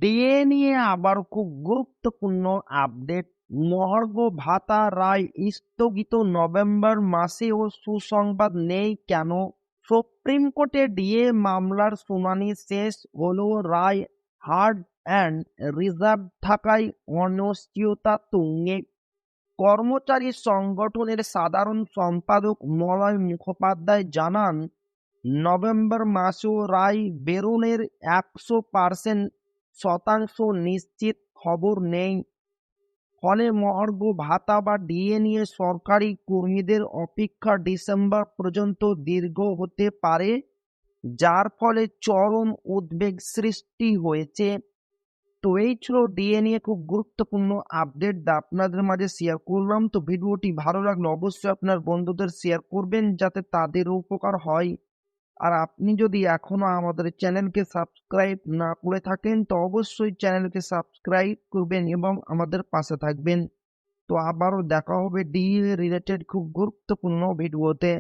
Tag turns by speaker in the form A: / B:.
A: DA নিয়ে আবার খুব গুরুত্বপূর্ণ আপডেট। মহার্ঘ ভাতা রায় স্থগিত, নভেম্বর মাসেও সুসংবাদ নেই কেন? সুপ্রিম কোর্টে ডিএ মামলার শুনানি শেষ হলেও রায় হার্ড অ্যান্ড রিজার্ভ থাকায় অনিশ্চয়তা তুঙ্গে। কর্মচারী সংগঠনের সাধারণ সম্পাদক মলয় মুখোপাধ্যায় জানান, নভেম্বর মাসেও রায় বেরোনোর 100% নিশ্চিত খবর নেই। ফলে মহার্ঘ ভাতা বা ডিএ নিয়ে সরকারি কর্মীদের অপেক্ষা ডিসেম্বর পর্যন্ত দীর্ঘ হতে পারে, যার ফলে চরম উদ্বেগ সৃষ্টি হয়েছে। তো এই ছিল ডিএ নিয়ে খুব গুরুত্বপূর্ণ আপডেট আপনাদের মাঝে শেয়ার করলাম। তো ভিডিওটি ভালো লাগলে অবশ্যই আপনার বন্ধুদের শেয়ার করবেন যাতে তাদের উপকার হয়। আর আপনি যদি এখনো আমাদের চ্যানেলকে সাবস্ক্রাইব না করে থাকেন তো অবশ্যই চ্যানেলকে সাবস্ক্রাইব করবেন এবং আমাদের পাশে থাকবেন। তো আবারও দেখা হবে ডিএ রিলেটেড খুব গুরুত্বপূর্ণ ভিডিওতে।